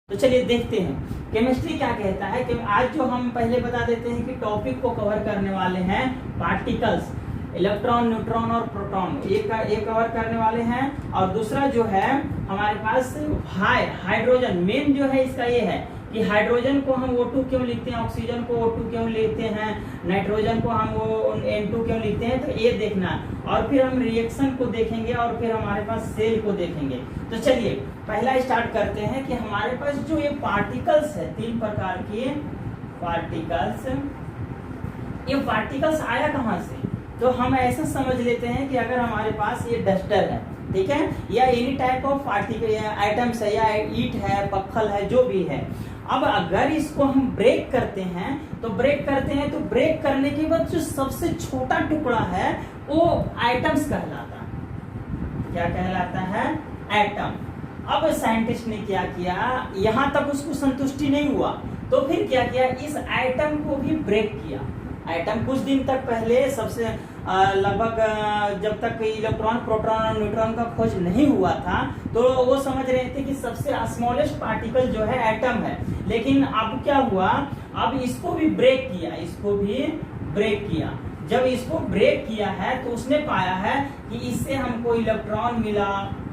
तो चलिए देखते हैं केमिस्ट्री क्या कहता है। कि आज जो हम पहले बता देते हैं कि टॉपिक को कवर करने वाले हैं पार्टिकल्स, इलेक्ट्रॉन, न्यूट्रॉन और प्रोटॉन, एक कवर करने वाले हैं। और दूसरा जो है हमारे पास हाइड्रोजन। मेन जो है इसका ये है कि हाइड्रोजन को हम O2 क्यों लिखते हैं, ऑक्सीजन को O2 क्यों लिखते हैं, नाइट्रोजन को हम N2 क्यों लिखते हैं, तो ये देखना है। और फिर हम रिएक्शन को देखेंगे और फिर हमारे पास सेल को देखेंगे। तो चलिए पहला स्टार्ट करते हैं कि हमारे पास जो ये पार्टिकल्स है, तीन प्रकार के पार्टिकल्स, ये पार्टिकल्स आया कहाँ से। तो हम ऐसा समझ लेते हैं कि अगर हमारे पास ये डस्टर है, ठीक है, या any type of particle items है, या ईट है, पत्थर है, जो भी है। अब अगर इसको हम ब्रेक करते हैं तो ब्रेक करने के बाद जो सबसे छोटा टुकड़ा है वो आइटम्स कहलाता है। क्या कहलाता है? एटम। अब साइंटिस्ट ने क्या किया, यहां तक उसको संतुष्टि नहीं हुआ तो फिर क्या किया, इस आइटम को भी ब्रेक किया। आइटम कुछ दिन तक पहले सबसे लगभग जब तक इलेक्ट्रॉन, प्रोटॉन और न्यूट्रॉन का खोज नहीं हुआ था तो वो समझ रहे थे कि सबसे स्मॉलेस्ट पार्टिकल जो है एटम है। लेकिन अब क्या हुआ, अब इसको भी ब्रेक किया। जब इसको ब्रेक किया है तो उसने पाया है कि इससे हमको इलेक्ट्रॉन मिला,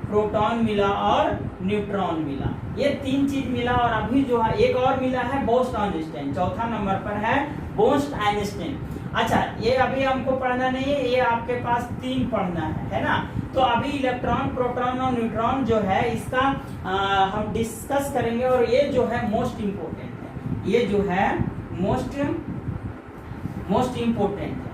प्रोटॉन मिला और न्यूट्रॉन मिला। ये तीन चीज मिला। और अभी जो है एक और मिला है बोस्ट-आइंस्टाइन, चौथा नंबर पर है बोस्ट-आइंस्टाइन। अच्छा, ये अभी हमको पढ़ना नहीं है, ये आपके पास तीन पढ़ना है ना। तो अभी इलेक्ट्रॉन, प्रोटॉन और न्यूट्रॉन जो है इसका हम डिस्कस करेंगे। और ये जो है मोस्ट इम्पोर्टेंट है, ये जो है मोस्ट इम्पोर्टेंट है,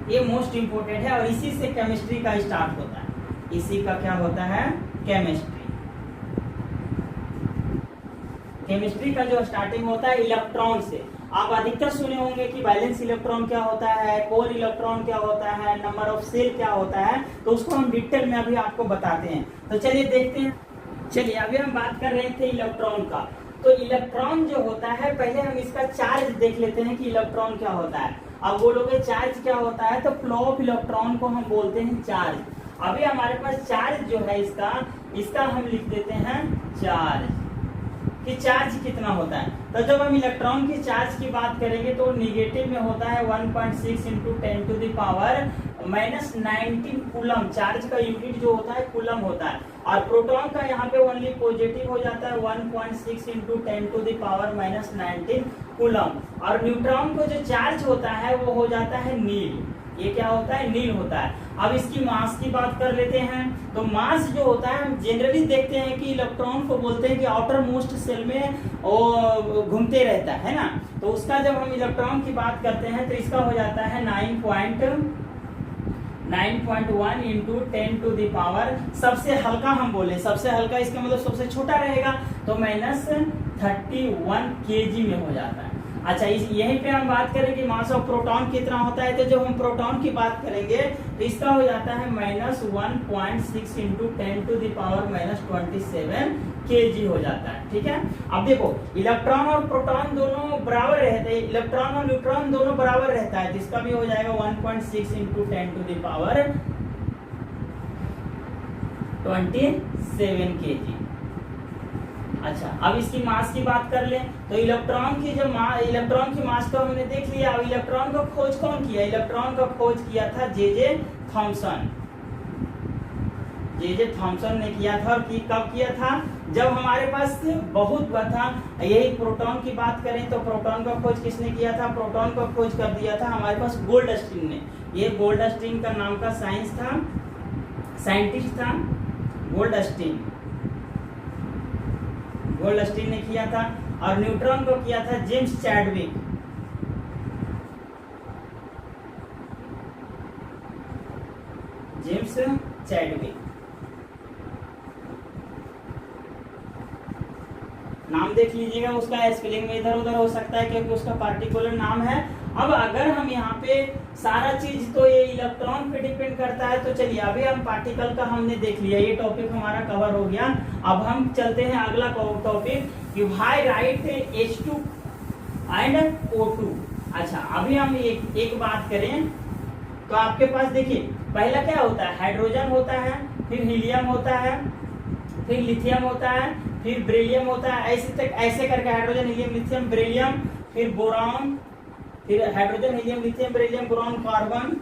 ये मोस्ट इम्पोर्टेंट है। और इसी से केमिस्ट्री का स्टार्ट होता है। इसी का क्या होता है? केमिस्ट्री का जो स्टार्टिंग होता है इलेक्ट्रॉन से। आप अधिकतर सुने होंगे कि वैलेंस इलेक्ट्रॉन क्या होता है, कोर इलेक्ट्रॉन क्या होता है, नंबर ऑफ सेल क्या होता है, तो उसको हम डिटेल में अभी आपको बताते हैं। तो चलिए देखते हैं। चलिए अभी हम बात कर रहे थे इलेक्ट्रॉन का। तो इलेक्ट्रॉन जो होता है, पहले हम इसका चार्ज देख लेते हैं कि इलेक्ट्रॉन क्या होता है। अब बोलोगे चार्ज क्या होता है, तो फ्लो ऑफ इलेक्ट्रॉन को हम बोलते हैं चार्ज। अभी हमारे पास चार्ज जो है इसका हम लिख देते हैं चार्ज, कि चार्ज कितना होता है। तो जब हम इलेक्ट्रॉन की चार्ज की बात करेंगे तो नेगेटिव में होता है 1.6 into 10 to the power -19 coulomb. Charge का यूनिट जो होता है कूलम होता है। और प्रोटॉन का यहाँ पे ओनली पॉजिटिव हो जाता है 1.6 into 10 to the power -19 coulomb. और न्यूट्रॉन को जो चार्ज होता है वो हो जाता है नील। ये क्या होता है? नील होता है। अब इसकी मास की बात कर लेते हैं। तो मास जो होता है, हम जनरली देखते हैं कि इलेक्ट्रॉन को बोलते हैं कि आउटर मोस्ट सेल में वो घूमते रहता है ना। तो उसका जब हम इलेक्ट्रॉन की बात करते हैं तो इसका हो जाता है 9.1 इंटू 10 टू द पावर, सबसे हल्का हम बोले, सबसे हल्का इसका मतलब सबसे छोटा रहेगा, तो -31 kg में हो जाता है। अच्छा, यहीं पे हम बात करें कि मास ऑफ प्रोटॉन कितना होता है। तो जब हम प्रोटॉन की बात करेंगे तो इसका हो जाता है -1.6 into 10 to the power -27 kg हो जाता है। ठीक है। अब देखो, इलेक्ट्रॉन और प्रोटॉन दोनों बराबर रहते हैं, इलेक्ट्रॉन और न्यूट्रॉन दोनों बराबर रहता है, तो इसका भी हो जाएगा 1.6 into 10 to the power 27 kg। अच्छा, अब इसकी मास की बात कर लें तो इलेक्ट्रॉन की मास तो हमने देख लिया। अब इलेक्ट्रॉन का खोज कौन किया? इलेक्ट्रॉन का खोज किया था जे थॉमसन। जे थॉमसन ने किया था। और कब किया था? जब हमारे पास बहुत था। यही प्रोटॉन की बात करें तो प्रोटॉन का खोज किसने किया था? प्रोटॉन का खोज कर दिया था हमारे पास गोल्डस्टीन ने। ये गोल्डस्टीन का नाम का साइंटिस्ट था गोल्डस्टीन ने किया था। और न्यूट्रॉन को किया था जेम्स चैडविक। नाम देख लीजिएगा, उसका स्पेलिंग में इधर उधर हो सकता है क्योंकि उसका पार्टिकुलर नाम है। अब अगर हम यहाँ पे सारा चीज तो ये इलेक्ट्रॉन पे डिपेंड करता है। तो चलिए अभी हम पार्टिकल का हमने देख लिया, ये टॉपिक हमारा कवर हो गया। अब हम चलते हैं अगला टॉपिक कि why right H2 and O2। अच्छा, अभी हम एक बात करें तो आपके पास देखिए पहला क्या होता है? हाइड्रोजन होता है, फिर हीलियम होता है, फिर लिथियम होता है, फिर बेरिलियम होता है, ऐसे करके हाइड्रोजन हीलियम लिथियम बेरिलियम, फिर बोरॉन, फिर hydrogen helium lithium beryllium boron carbon,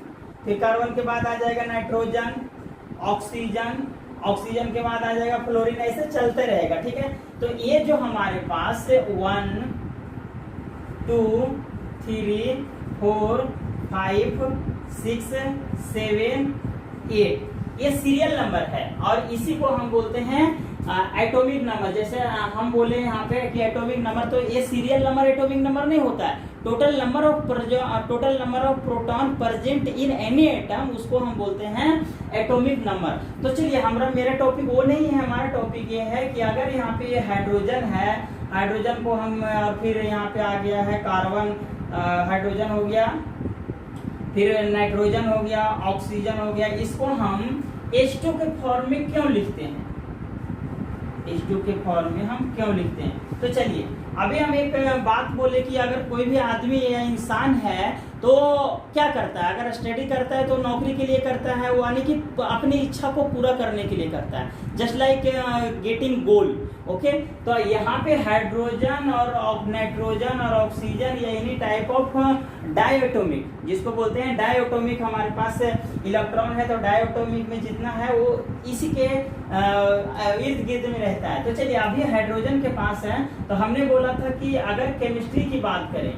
फिर कार्बन के बाद आ जाएगा नाइट्रोजन, ऑक्सीजन, ऑक्सीजन के बाद आ जाएगा फ्लोरीन, ऐसे चलते रहेगा। ठीक है, तो ये जो हमारे पास 1 2 3 4 5 6 7 8 ये सीरियल नंबर है और इसी को हम बोलते हैं एटॉमिक नंबर। जैसे हम बोले यहाँ पे कि एटॉमिक नंबर, तो ये सीरियल नंबर एटॉमिक नंबर नहीं होता है। Total number of proton present in any atom, उसको हम बोलते हैं एटॉमिक नंबर। तो चलिए, मेरा टॉपिक वो नहीं है, हमारा टॉपिक ये है कि अगर यहाँ पे ये हाइड्रोजन है, हाइड्रोजन को हम फिर यहाँ पे आ गया है कार्बन, हाइड्रोजन हो गया, फिर नाइट्रोजन हो गया, ऑक्सीजन हो गया, इसको हम H2 के फॉर्म में क्यों लिखते हैं? H2 के फॉर्म में हम क्यों लिखते हैं? तो चलिए, अभी हम एक बात बोले कि अगर कोई भी आदमी या इंसान है तो क्या करता है? अगर स्टडी करता है तो नौकरी के लिए करता है, वो यानी कि अपनी इच्छा को पूरा करने के लिए करता है, जस्ट लाइक गेटिंग गोल। ओके, तो यहाँ पे हाइड्रोजन और नाइट्रोजन और ऑक्सीजन या एनी टाइप ऑफ डायटोमिक, जिसको बोलते हैं डायटोमिक, हमारे पास इलेक्ट्रॉन है तो डायटोमिक में जितना है वो इसी के इर्द गिर्द में रहता है। तो चलिए, अभी हाइड्रोजन के पास है, तो हमने बोला था कि अगर केमिस्ट्री की बात करें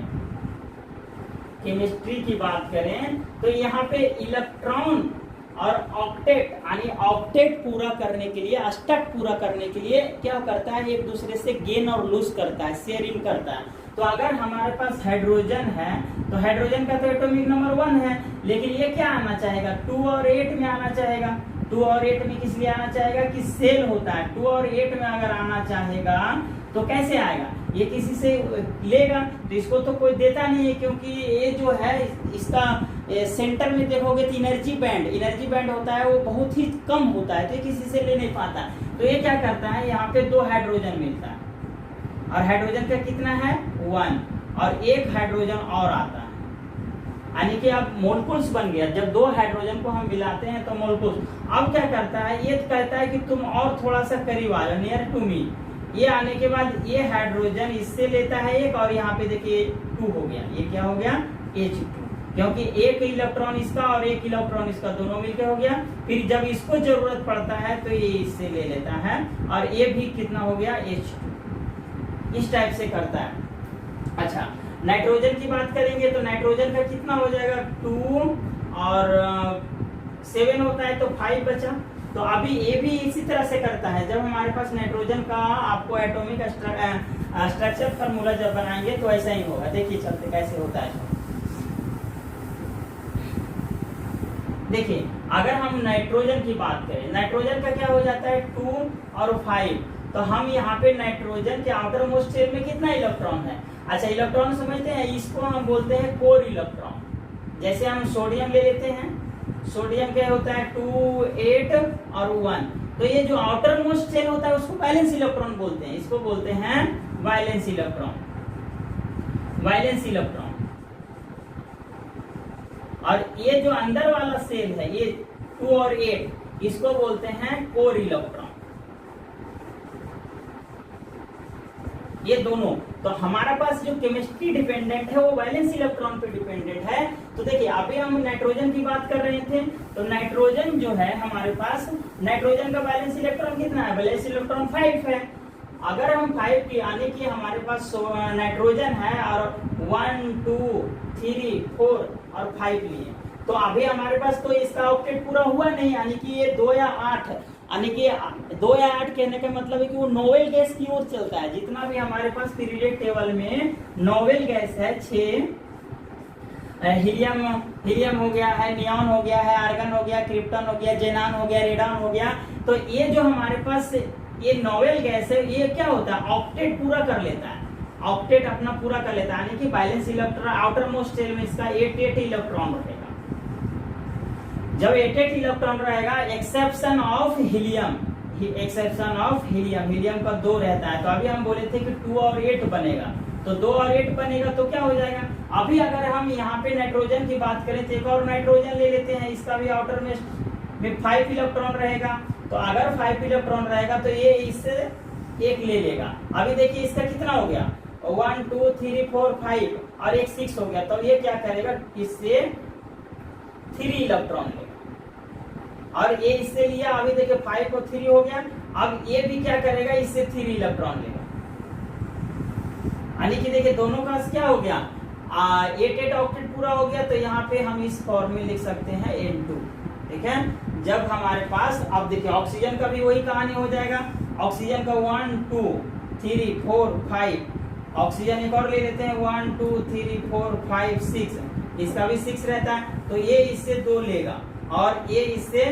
तो यहाँ पे इलेक्ट्रॉन और ऑक्टेट यानी ऑक्टेट पूरा करने के लिए, अष्टक पूरा करने के लिए क्या करता है? एक दूसरे से गेन और लूज करता है, शेयरिंग करता है। तो अगर हमारे पास हाइड्रोजन है तो हाइड्रोजन का तो एटॉमिक नंबर 1 है, लेकिन ये क्या आना चाहेगा? 2 और 8 में आना चाहेगा। 2 और 8 में किस लिए आना चाहेगा? कि सेल होता है, 2 और 8 में अगर आना चाहेगा तो कैसे आएगा? ये किसी से लेगा, तो इसको तो कोई देता नहीं है, क्योंकि ये जो है इसका सेंटर में देखोगे तो एनर्जी बैंड होता है, वो बहुत ही कम होता है, तो ये किसी से ले नहीं पाता। तो ये क्या करता है? यहाँ पे 2 हाइड्रोजन मिलता है और हाइड्रोजन का कितना है? 1, और एक हाइड्रोजन और आता है, यानी कि अब मोलकुल्स बन गया। जब 2 हाइड्रोजन को हम मिलाते हैं तो मोलकुल्स। अब क्या करता है? ये कहता है कि तुम और थोड़ा सा करीब आ जाओ, नियर टू मी। ये आने के बाद ये हाइड्रोजन इससे लेता है एक, और यहाँ पे देखिए 2 हो गया। ये क्या हो गया? H2, क्योंकि एक इलेक्ट्रॉन इसका और एक इलेक्ट्रॉन इसका दोनों मिलकर हो गया। फिर जब इसको जरूरत पड़ता है तो ये इससे ले लेता है, और ये भी कितना हो गया? H2। इस टाइप से करता है। अच्छा, नाइट्रोजन की बात करेंगे तो नाइट्रोजन का कितना हो जाएगा? 2 और 7 होता है तो 5 बचा। तो अभी ये भी इसी तरह से करता है। जब हमारे पास नाइट्रोजन का आपको एटॉमिक स्ट्रक्चर फार्मूला जब बनाएंगे तो ऐसा ही होगा। देखिए चलते कैसे होता है। देखिए, अगर हम नाइट्रोजन की बात करें, नाइट्रोजन का क्या हो जाता है? 2 और 5। तो हम यहाँ पे नाइट्रोजन के आउटर मोस्ट शेल में कितना इलेक्ट्रॉन है? अच्छा, इलेक्ट्रॉन समझते हैं, इसको हम बोलते हैं कोर इलेक्ट्रॉन। जैसे हम सोडियम ले लेते हैं, सोडियम क्या होता है? 2 8 और 1। तो ये जो आउटर मोस्ट शेल होता है उसको वैलेंस इलेक्ट्रॉन बोलते हैं, इसको बोलते हैं वैलेंस इलेक्ट्रॉन। और ये जो अंदर वाला सेल है, ये 2 और 8, इसको बोलते हैं कोर इलेक्ट्रॉन। ये दोनों। तो हमारा पास जो केमिस्ट्री डिपेंडेंट है वो वैलेंस इलेक्ट्रॉन पे डिपेंडेंट है। तो देखिए, अभी हम नाइट्रोजन की बात कर रहे थे, तो नाइट्रोजन जो है हमारे पास, नाइट्रोजन का वैलेंस इलेक्ट्रॉन कितना है? वैलेंस इलेक्ट्रॉन 5 है। अगर हम 5 की, यानी कि हमारे पास नाइट्रोजन है और 1 2 3 4 और 5 लिए, तो अभी हमारे पास तो इसका ऑक्टेट पूरा हुआ नहीं, यानी कि ये 2 या 8, यानी कि 2 या 8 कहने का मतलब है कि वो नोवेल गैस की ओर चलता है। जितना भी हमारे पास पीरियडिक टेबल में नोवेल गैस है, 6 हीलियम हो गया है, नियॉन हो गया है, आर्गन हो गया, क्रिप्टन हो गया, जेनान हो गया, रेडॉन हो गया। तो ये जो हमारे पास ये नोवेल गैस है, ये क्या होता है? ऑक्टेट पूरा कर लेता है, ऑक्टेट अपना पूरा कर लेता है, यानी कि valence electron outermost shell में इसका 8 इलेक्ट्रॉन रहेगा। जब 8 इलेक्ट्रॉन रहेगा, एक्सेप्शन ऑफ हीलियम, हीलियम का 2 रहता है। तो अभी हम बोले थे कि 2 और 8 बनेगा, तो 2 और 8 बनेगा तो क्या हो जाएगा? अभी अगर हम यहाँ पे नाइट्रोजन की बात करें तो एक और नाइट्रोजन ले लेते हैं, इसका भी आउटर में 5 इलेक्ट्रॉन रहेगा। तो तो अगर 5 इलेक्ट्रॉन रहेगा तो ये इससे एक ले लेगा। अभी देखिए इसका कितना हो गया, 1 2 3 4 5 और एक 6 हो गया, तो ये क्या करेगा, इससे 3 इलेक्ट्रॉन लेगा। और ये इससे लिया, अभी देखिए 5 को 3 हो गया, अब ये भी क्या करेगा, इससे 3 इलेक्ट्रॉन लेगा। यानी कि देखिए दोनों का क्या हो गया, 8 ऑक्टेट पूरा हो गया। तो यहाँ पे हम इस फॉर्म में लिख सकते हैं N2। ठीक है, जब हमारे पास, अब देखिए ऑक्सीजन का भी वही कहानी हो जाएगा। ऑक्सीजन का 1 2 3 4 5, ऑक्सीजन एक और ले लेते हैं, 1 2 3 4 5 6, इसका भी 6 रहता है। तो ये इससे 2 लेगा और ये इससे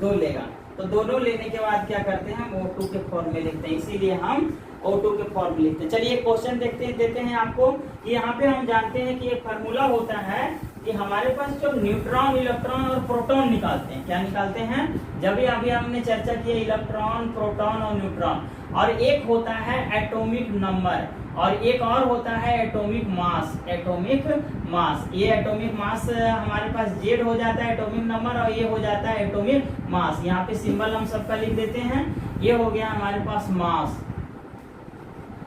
2 लेगा। तो दोनों लेने के बाद क्या करते हैं, हम O2 के फॉर्म में लिखते हैं, इसीलिए हम O2 के फॉर्म में लिखते हैं। चलिए क्वेश्चन देते हैं आपको कि यहाँ पे हम जानते हैं कि एक फार्मूला होता है कि हमारे पास जो न्यूट्रॉन, इलेक्ट्रॉन और प्रोटॉन निकालते हैं, क्या निकालते हैं, जब भी अभी हमने चर्चा की इलेक्ट्रॉन, प्रोटॉन और न्यूट्रॉन, और एक होता है एटॉमिक नंबर और एक और होता है एटॉमिक मास। एटॉमिक मास, ये एटॉमिक मास हमारे पास Z हो जाता है एटॉमिक नंबर, और ये हो जाता है एटॉमिक मास। यहाँ पे सिंबल हम सबका लिख देते हैं, ये हो गया हमारे पास मास,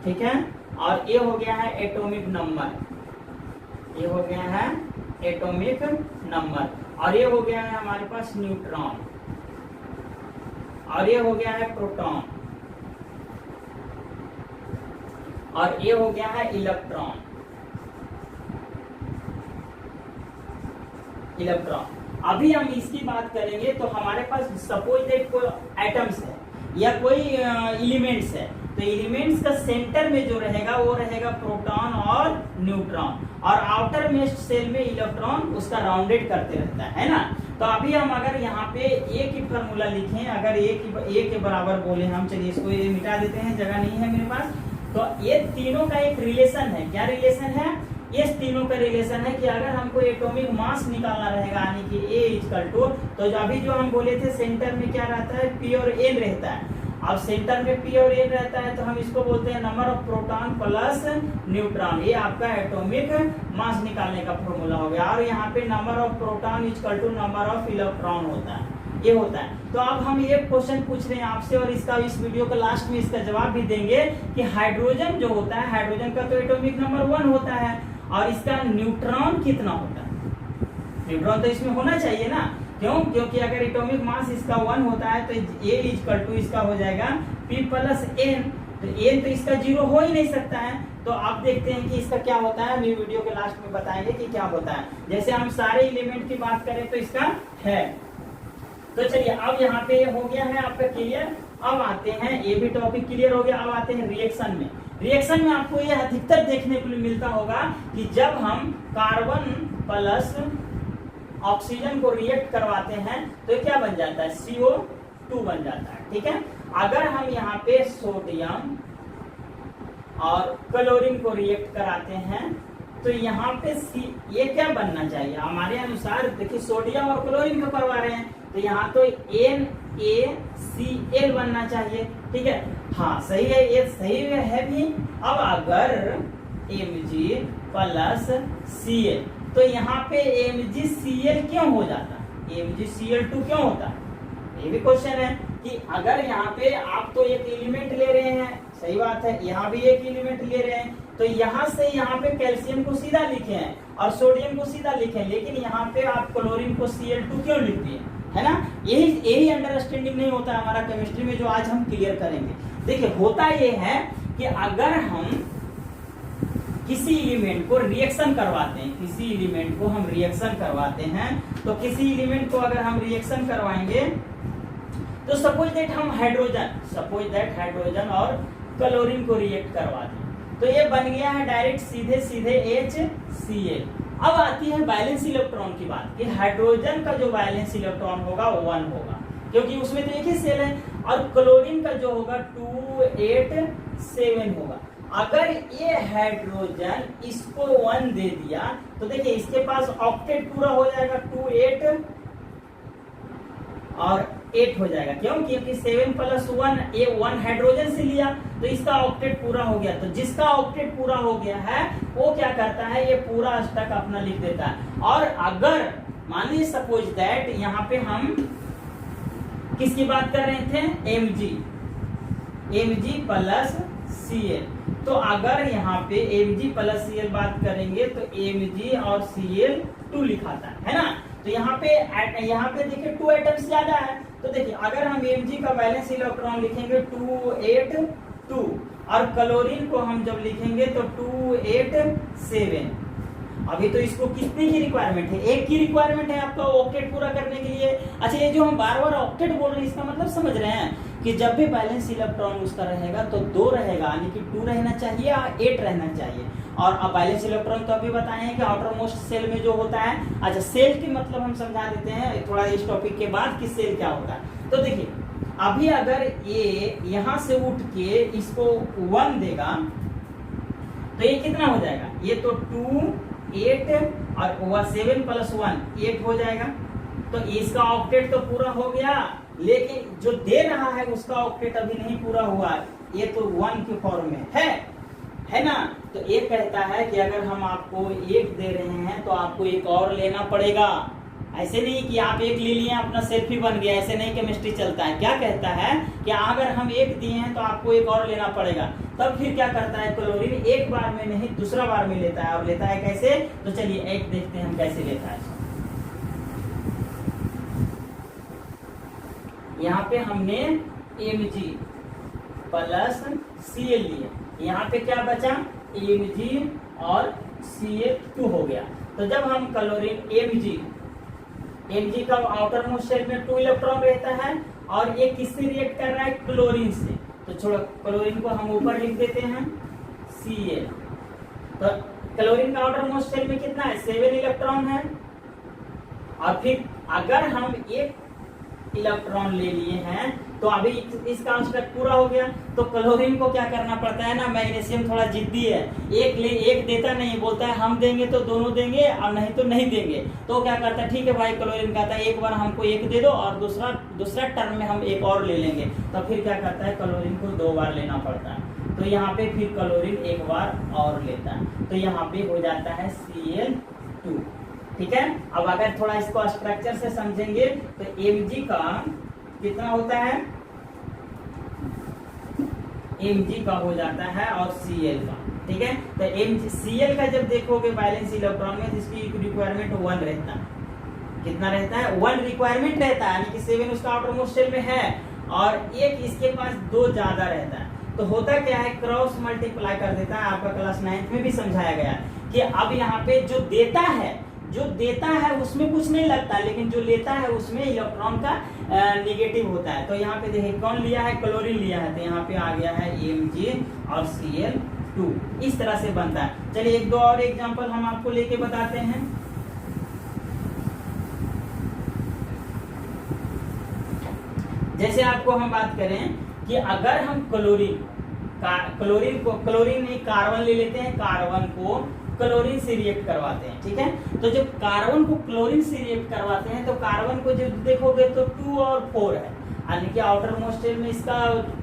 ठीक है, और ये हो गया है एटॉमिक नंबर, ये हो गया है एटॉमिक नंबर, और ये हो गया है हमारे पास न्यूट्रॉन, और ये हो गया है प्रोटॉन, और ये हो गया है इलेक्ट्रॉन। अभी हम इसकी बात करेंगे तो हमारे पास सपोज दैट कोई एटम्स है या कोई एलिमेंट्स है, तो एलिमेंट्स का सेंटर में जो रहेगा वो रहेगा प्रोटॉन और न्यूट्रॉन, और आउटर मोस्ट सेल में इलेक्ट्रॉन उसका राउंडेड करते रहता है ना। तो अभी हम अगर यहाँ पे ए की फॉर्मूला लिखें, अगर ए के बराबर बोले हम, चलिए इसको ये मिटा देते हैं, जगह नहीं है मेरे पास। तो ये तीनों का एक रिलेशन है, क्या रिलेशन है, ये तीनों का रिलेशन है कि अगर हमको एटॉमिक मास निकालना रहेगा, यानी कि A इक्वल टू, तो अभी जो हम बोले थे सेंटर में क्या रहता है, P और N रहता है। अब सेंटर में P और N रहता है तो हम इसको बोलते हैं number of proton plus neutron, ये आपका एटॉमिक मास निकालने का फॉर्मूला हो गया। और यहाँ पे number of proton equal to number of electron होता है, ये होता है। तो अब हम ये क्वेश्चन पूछ रहे हैं आपसे, और इसका इस वीडियो के लास्ट में इसका जवाब भी देंगे कि हाइड्रोजन जो होता है, हाइड्रोजन का तो एटॉमिक नंबर 1 होता है, और इसका न्यूट्रॉन कितना होता है, न्यूट्रॉन तो इसमें होना चाहिए ना, क्यों, क्योंकि अगर एटॉमिक मास इसका 1 होता है तो A इक्वल टू इसका हो जाएगा P प्लस N, तो N तो इसका 0 हो ही नहीं सकता है। तो आप देखते हैं कि इसका क्या होता है, हम वीडियो के लास्ट में बताएंगे कि क्या होता है। जैसे हम सारे एलिमेंट की बात करें तो इसका है। तो चलिए अब यहाँ पे हो गया है आपका क्लियर। अब आते हैं, ये भी टॉपिक क्लियर हो गया। अब आते हैं रिएक्शन में। रिएक्शन में आपको ये अधिकतर देखने को मिलता होगा कि जब हम कार्बन प्लस ऑक्सीजन को रिएक्ट करवाते हैं तो क्या बन जाता है, CO2 बन जाता है, ठीक है। अगर हम यहाँ पे सोडियम और क्लोरीन को रिएक्ट कराते हैं तो यहाँ पे ये क्या बनना चाहिए हमारे अनुसार, देखिए सोडियम और क्लोरीन को करवा रहे हैं तो यहाँ तो NaCl बनना चाहिए, ठीक है। हाँ सही है, ये सही है भी। अब अगर Mg प्लस Cl, तो यहाँ पे MgCl क्यों हो जाता है, MgCl2 क्यों होता है, ये भी क्वेश्चन है कि अगर यहाँ पे आप तो एक एलिमेंट ले रहे हैं, सही बात है, यहाँ भी एक एलिमेंट ले रहे हैं, तो यहाँ से यहाँ पे कैल्शियम को सीधा लिखे हैं और सोडियम को सीधा लिखे हैं, लेकिन यहाँ पे आप क्लोरीन को Cl2 क्यों लिख दिए, है ना। यही अंडरस्टैंडिंग नहीं होता हमारा केमिस्ट्री में, जो आज हम क्लियर करेंगे। देखिए होता ये है कि अगर हम किसी एलिमेंट को रिएक्शन करवाते हैं, किसी एलिमेंट को हम रिएक्शन करवाते हैं, तो किसी एलिमेंट को अगर हम रिएक्शन करवाएंगे तो सपोज दैट हम हाइड्रोजन और क्लोरीन को रिएक्ट करवा दें, तो ये बन गया है डायरेक्ट सीधे HCl। अब आती है बैलेंस इलेक्ट्रॉन की बात कि हाइड्रोजन का जो बैलेंस इलेक्ट्रॉन होगा वो 1 होगा, क्योंकि उसमें तो एक ही सेल है, और क्लोरीन का जो होगा 287 होगा। अगर ये हाइड्रोजन इसको 1 दे दिया तो देखिए इसके पास ऑक्टेट पूरा हो जाएगा, 2 8 और 8 हो जाएगा, क्यों, क्योंकि 7 प्लस 1, ये 1 हाइड्रोजन से लिया तो इसका ऑक्टेट पूरा हो गया। तो जिसका ऑक्टेट पूरा हो गया है वो क्या करता है, ये पूरा स्टैक अपना लिख देता है। और अगर मान लीजिए सपोज दैट यहाँ पे हम किसकी बात कर रहे थे? Mg plus Cl। तो अगर यहाँ पे Mg प्लस Cl बात करेंगे तो Mg और Cl 2 लिखाता है ना। तो यहाँ पे देखिए 2 एटम्स ज्यादा है। तो देखिए अगर हम Mg का वैलेंस इलेक्ट्रॉन लिखेंगे 282 और क्लोरीन को हम जब लिखेंगे तो 287। अभी तो इसको कितने की रिक्वायरमेंट है? 1 की रिक्वायरमेंट है आपका ऑक्टेट पूरा करने के लिए। अच्छा, ये जो हम बार बार ऑक्टेट बोल रहे हैं इसका मतलब समझ रहे हैं कि जब भी बैलेंस इलेक्ट्रॉन उसका रहेगा तो 2 रहेगा, यानी कि 2 रहना चाहिए या 8 रहना चाहिए। और अब बैलेंस इलेक्ट्रॉन तो अभी बताए हैं कि आउटर मोस्ट सेल में जो होता है। अच्छा, सेल की मतलब हम समझा देते हैं थोड़ा इस टॉपिक के बाद कि सेल क्या होता है। तो देखिए अभी अगर ये यहां से उठ के इसको 1 देगा तो ये कितना हो जाएगा? ये तो 2 8 और 7 प्लस 1 8 हो जाएगा। तो इसका ऑक्टेट तो पूरा हो गया, लेकिन जो दे रहा है उसका ऑक्टेट अभी नहीं पूरा हुआ। ये तो 1 के फॉर्म में है ना। तो ये कहता है कि अगर हम आपको 1 दे रहे हैं तो आपको एक और लेना पड़ेगा। ऐसे नहीं कि आप 1 ले लिए अपना सेल्फ ही बन गया, ऐसे नहीं केमिस्ट्री चलता है। क्या कहता है कि अगर हम 1 दिए हैं तो आपको एक और लेना पड़ेगा। तब फिर क्या करता है क्लोरीन? एक बार में नहीं दूसरा बार में लेता है। और लेता है कैसे? तो चलिए एक देखते हैं हम कैसे लेता है। यहाँ पे हमने Mg प्लस Cl लिए, यहाँ पे क्या बचा? Mg और Cl2 हो गया। तो जब हम क्लोरीन Mg का आउटर मोस्ट शेल में 2 इलेक्ट्रॉन रहता है और ये किससे रिएक्ट कर रहा है? क्लोरीन से। तो छोड़ो, क्लोरीन को हम ऊपर लिख देते हैं Cl। तो क्लोरीन का आउटर मोस्ट शेल में कितना है? 7 इलेक्ट्रॉन है। और फिर अगर हम 1 इलेक्ट्रॉन ले लिए हैं तो अभी इसका स्ट्रक्चर पूरा हो गया। तो क्लोरीन को क्या करना पड़ता है ना, मैग्नीशियम थोड़ा जिद्दी है, एक देता नहीं, बोलता है हम देंगे तो दोनों देंगे और नहीं तो नहीं देंगे। तो क्या करता है? ठीक है भाई, क्लोरीन कहता है एक बार हमको 1 दे दो और दूसरा टर्म में हम 1 और ले लेंगे। तो फिर क्या करता है? क्लोरीन को 2 बार लेना पड़ता है। तो यहाँ पे फिर क्लोरीन 1 बार और लेता है। तो यहाँ पे हो जाता है Cl2। ठीक है। अब अगर थोड़ा इसको स्ट्रक्चर से समझेंगे तो Mg का कितना होता है? Mg का हो जाता है और Cl का। ठीक है। तो Cl का जब देखोगे बैलेंस इलेक्ट्रॉन में जिसकी रिक्वायरमेंट 1 रहता है। कितना रहता है? 1 रिक्वायरमेंट रहता है, यानी कि 7 उसका आउटर मोस्ट शेल में है और 1 इसके पास 2 ज्यादा रहता है। तो होता क्या है? क्रॉस मल्टीप्लाई कर देता है। आपका क्लास 9th में भी समझाया गया कि अब यहाँ पे जो देता है उसमें कुछ नहीं लगता, लेकिन जो लेता है उसमें इलेक्ट्रॉन का नेगेटिव होता है। तो यहाँ पे देखिए कौन लिया है? क्लोरीन लिया है। तो यहाँ पे आ गया है Mg और Cl2। इस तरह से बनता है। चलिए 1-2 और एग्जांपल हम आपको लेके बताते हैं। जैसे आपको हम बात करें कि अगर हम क्लोरीन नहीं कार्बन ले लेते हैं, कार्बन को क्लोरीन से रिएक्ट करवाते हैं। ठीक है। तो जब कार्बन को क्लोरीन से रिएक्ट करवाते हैं तो कार्बन को जब देखोगे तो 2 और 4 है, यानी कि आउटर मोस्ट शेल में इसका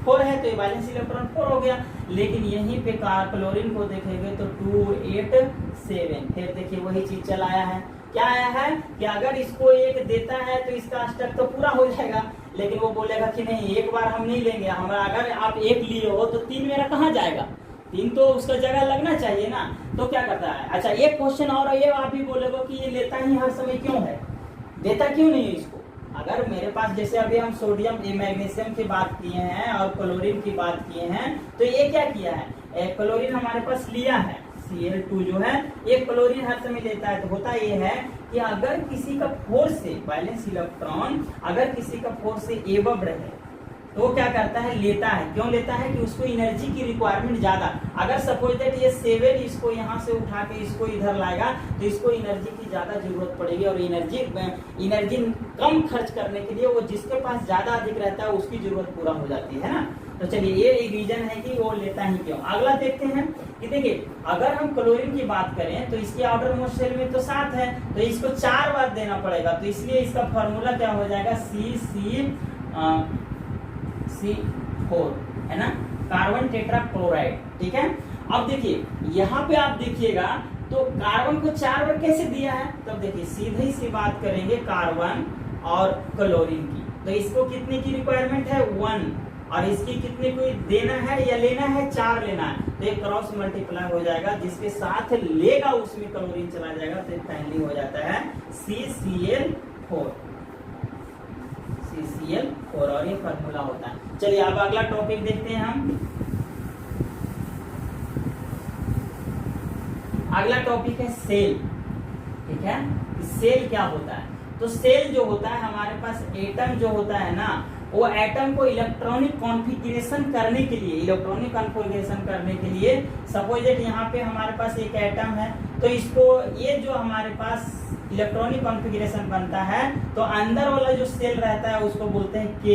4 है तो ये वैलेंस इलेक्ट्रॉन 4 हो गया। लेकिन यहीं पे क्लोरीन को देखेंगे तो 287। फिर देखिए वही चीज चल आया है। क्या आया है कि अगर इसको 1 देता है तो इसका स्टक तो पूरा हो जाएगा, लेकिन वो बोलेगा कि नहीं, एक बार हम नहीं लेंगे, हमारा अगर आप 1 लिए हो तो 3 मेरा कहाँ जाएगा? 3 तो उसका जगह लगना चाहिए ना। तो क्या करता है? अच्छा, एक क्वेश्चन और ये आप भी बोलेगा कि ये लेता ही हर समय क्यों है, देता क्यों नहीं है इसको? अगर मेरे पास जैसे अभी हम सोडियम मैग्नीशियम की बात किए हैं और क्लोरीन की बात किए हैं, तो ये क्या किया है? क्लोरीन हमारे पास लिया है, Cl2 जो है ये क्लोरीन हर समय लेता है। तो होता ये है कि अगर किसी का फोर्स से बैलेंस इलेक्ट्रॉन अगर किसी का फोर्स से एबव रहे तो क्या करता है? लेता है। क्यों लेता है? कि उसको एनर्जी की रिक्वायरमेंट ज्यादा। अगर सपोज दैट ये 7 इसको यहाँ से उठा के इसको इधर लाएगा तो इसको एनर्जी की ज्यादा जरूरत पड़ेगी और एनर्जी कम खर्च करने के लिए वो जिसके पास ज्यादा अधिक रहता है उसकी जरूरत पूरा हो जाती है ना। तो चलिए ये एक रीजन है कि वो लेता ही क्यों। अगला देखते हैं कि देखिए अगर हम क्लोरीन की बात करें तो इसके आउटर मोस्ट शेल में तो 7 है, तो इसको 4 बार देना पड़ेगा। तो इसलिए इसका फॉर्मूला क्या हो जाएगा? C4 है ना, कार्बन टेट्रा क्लोराइड। ठीक है। अब देखिए यहाँ पे आप देखिएगा तो कार्बन को 4 बार कैसे दिया है? तब देखिए सीधे सी बात करेंगे कार्बन और क्लोरीन की। तो इसको कितने की रिक्वायरमेंट है 1, और इसकी कितने को देना है या लेना है 4 लेना है, तो एक क्रॉस मल्टीप्लाई हो जाएगा, जिसके साथ लेगा उसमें क्लोरीन चला जाएगा, तो फाइनली हो जाता है CCl4 और ये फार्मूला होता है। चलिए अब अगला टॉपिक देखते हैं हम। अगला टॉपिक है सेल। ठीक है, सेल क्या होता है? तो सेल जो होता है, हमारे पास एटम जो होता है ना, वो एटम को इलेक्ट्रॉनिक कॉन्फ़िगरेशन करने के लिए सपोज दैट यहाँ पे हमारे पास एक एटम है, तो इसको ये जो हमारे पास इलेक्ट्रॉनिक कॉन्फ़िगरेशन बनता है, तो अंदर वाला जो सेल रहता है उसको बोलते हैं K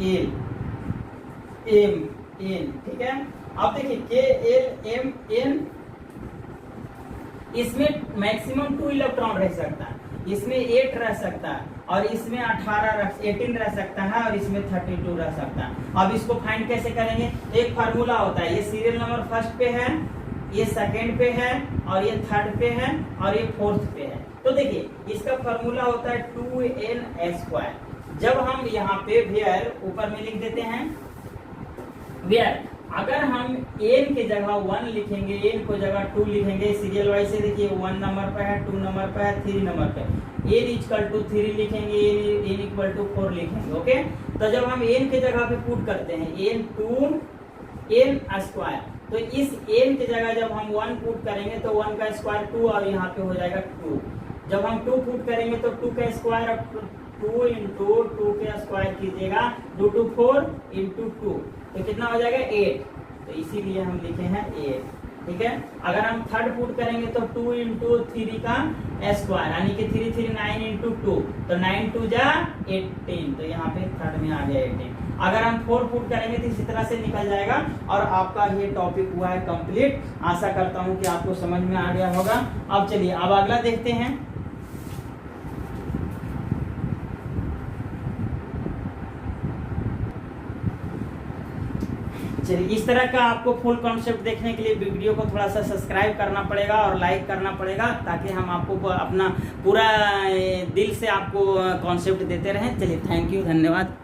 L M N। ठीक है, अब देखिए K L M N, इसमें मैक्सिमम 2 इलेक्ट्रॉन रह सकता है, इसमें 8 रह सकता है, और इसमें 18 रह सकता है, और इसमें 32 रह सकता है। अब इसको फाइंड कैसे करेंगे? एक फार्मूला होता है, ये सीरियल नंबर फर्स्ट पे है, ये सेकंड पे है, और ये थर्ड पे है, और ये फोर्थ पे है। तो देखिए इसका फार्मूला होता है 2n²। जब हम यहाँ पे वेयर ऊपर में लिख देते हैं वेयर, अगर हम n के जगह 1 लिखेंगे, n को जगह 2 लिखेंगे, सीरियल वाइज से देखिए 1 नंबर पे है, 2 नंबर पे है, 3 नंबर पे, n = 3 लिखेंगे, n = 4 लिखेंगे। ओके, तो जब हम n के जगह पे पुट करते हैं n2 n², तो इस n के जगह जब हम 1 पुट करेंगे तो 1 का स्क्वायर 2, और यहाँ पे हो जाएगा 2। जब हम 2 पुट करेंगे तो 2 का स्क्वायर, अब 2 × 2 का स्क्वायर कीजिएगा, 2 × 4 × 2, तो कितना हो जाएगा 8, तो इसीलिए हम लिखे हैं 8। ठीक है, अगर हम थर्ड पुट करेंगे तो 2 × 3 का स्क्वायर, यानी कि 3 3 9 × 2, तो 9 2 जा 18, तो यहाँ पे थर्ड में आ गया 18। अगर हम 4 पुट करेंगे तो इसी तरह से निकल जाएगा, और आपका ये टॉपिक हुआ है कंप्लीट। आशा करता हूँ कि आपको समझ में आ गया होगा। अब चलिए अब अगला देखते हैं। चलिए, इस तरह का आपको फुल कॉन्सेप्ट देखने के लिए वीडियो को थोड़ा सा सब्सक्राइब करना पड़ेगा और लाइक करना पड़ेगा, ताकि हम आपको अपना पूरा दिल से आपको कॉन्सेप्ट देते रहें। चलिए, थैंक यू, धन्यवाद।